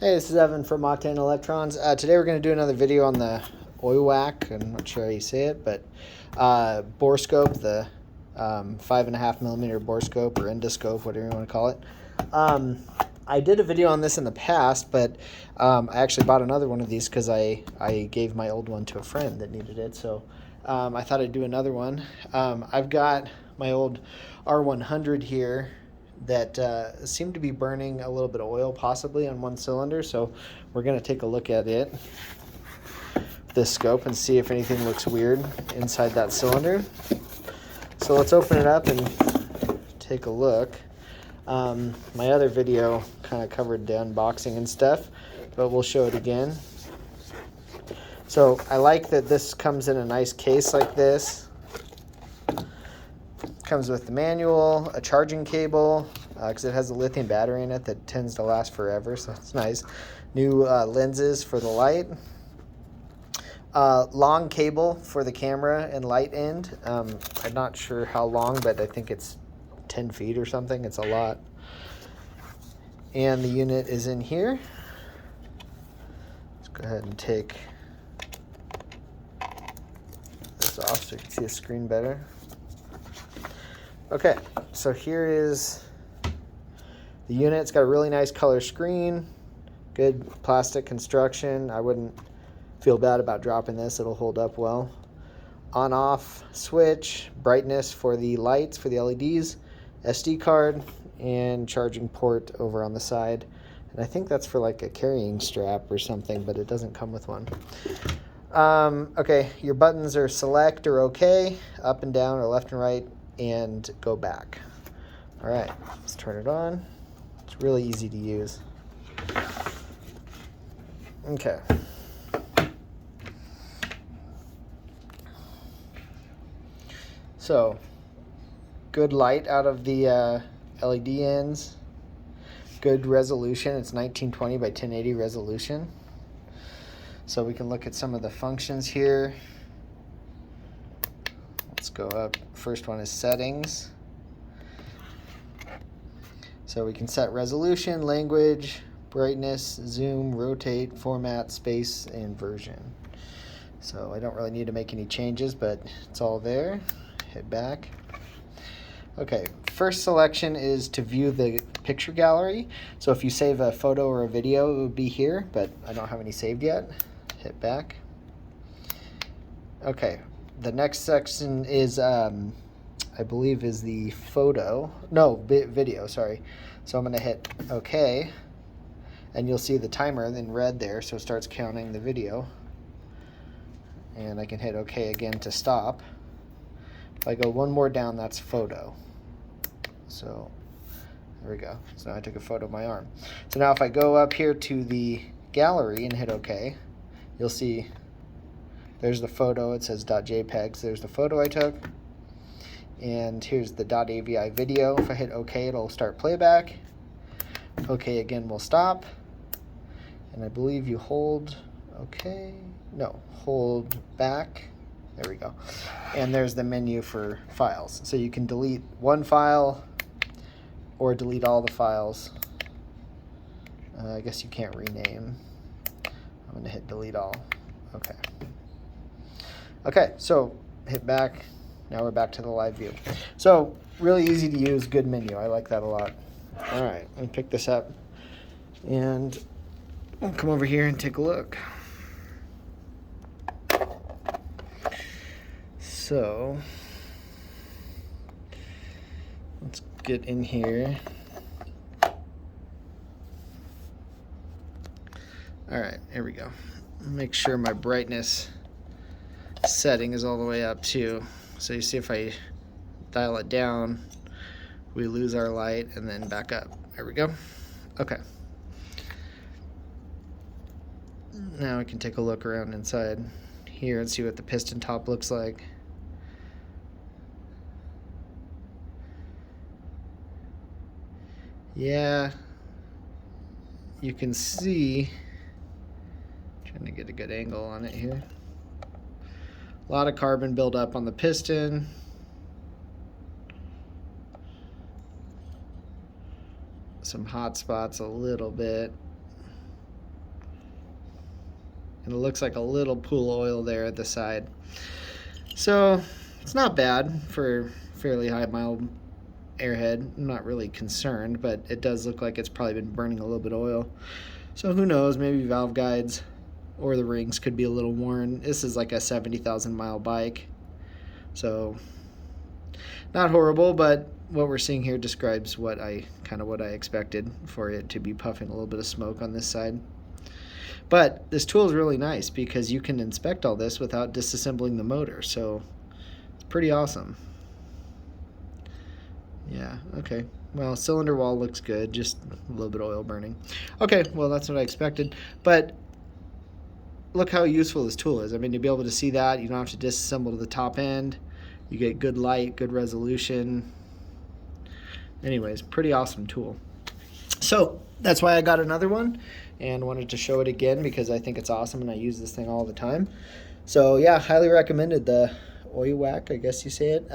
Hey, this is Evan from Octane Electrons. Today we're going to do another video on the Oiiwak. I'm not sure how you say it, but Borescope, the 5.5mm Borescope or Endoscope, whatever you want to call it. I did a video on this in the past, but I actually bought another one of these because I gave my old one to a friend that needed it. So I thought I'd do another one. I've got my old R100 here that seemed to be burning a little bit of oil possibly on one cylinder, so we're going to take a look at it, this scope, and see if anything looks weird inside that cylinder. So let's open it up and take a look. My other video kind of covered the unboxing and stuff, but we'll show it again. So I like that this comes in a nice case like this. Comes with the manual, a charging cable, because it has a lithium battery in it that tends to last forever, so it's nice. New lenses for the light. Long cable for the camera and light end. I'm not sure how long, but I think it's 10 feet or something. It's a lot. And the unit is in here. Let's go ahead and take this off so you can see the screen better. Okay, so here is the unit. It's got a really nice color screen, good plastic construction. I wouldn't feel bad about dropping this. It'll hold up well. On-off switch, brightness for the lights, for the LEDs, SD card, and charging port over on the side. And I think that's for like a carrying strap or something, but it doesn't come with one. Okay, your buttons are select or OK, up and down or left and right, and go back. All right, let's turn it on. It's really easy to use. Okay. So, good light out of the LED ends. Good resolution. It's 1920 by 1080 resolution. So we can look at some of the functions here. Let's go up. First one is settings. So we can set resolution, language, brightness, zoom, rotate, format, space, and version. So I don't really need to make any changes, but it's all there. Hit back. Okay, first selection is to view the picture gallery. So if you save a photo or a video, it would be here, but I don't have any saved yet. Hit back. Okay, the next section is, I believe, is the video, sorry. So I'm going to hit OK, and you'll see the timer in red there, so it starts counting the video. And I can hit OK again to stop. If I go one more down, that's photo. So there we go. So now I took a photo of my arm. So now if I go up here to the gallery and hit OK, you'll see there's the photo. It says .jpeg. So there's the photo I took. And here's the .avi video. If I hit OK, it'll start playback. OK again will stop. And I believe you hold OK. No, hold back. There we go. And there's the menu for files. So you can delete one file or delete all the files. I guess you can't rename. I'm going to hit delete all. Okay. Okay, so hit back. Now we're back to the live view. So really easy to use, good menu. I like that a lot. All right, let me pick this up and I'll come over here and take a look. So let's get in here. All right, here we go. Make sure my brightness setting is all the way up too. So you see if I dial it down, we lose our light and then back up. There we go. Okay. Now we can take a look around inside here and see what the piston top looks like. Yeah, you can see, trying to get a good angle on it here. A lot of carbon buildup on the piston. Some hot spots a little bit. and it looks like a little pool of oil there at the side. So it's not bad for fairly high mile Airhead. I'm not really concerned, but it does look like it's probably been burning a little bit of oil. So who knows, maybe valve guides or the rings could be a little worn. This is like a 70,000 mile bike, so not horrible, but what we're seeing here describes what I expected for it to be puffing a little bit of smoke on this side. But this tool is really nice because you can inspect all this without disassembling the motor, so it's pretty awesome. Yeah, okay. Well, cylinder wall looks good, just a little bit of oil burning. Okay, well, that's what I expected. But look how useful this tool is. I mean, to be able to see that, you don't have to disassemble to the top end. You get good light, good resolution. Anyways, pretty awesome tool. So that's why I got another one and wanted to show it again because I think it's awesome and I use this thing all the time. So yeah, highly recommended. The Oiiwak, I guess you say it.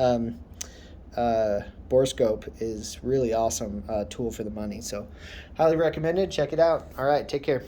Borescope is really awesome tool for the money. So highly recommended. Check it out. All right, take care.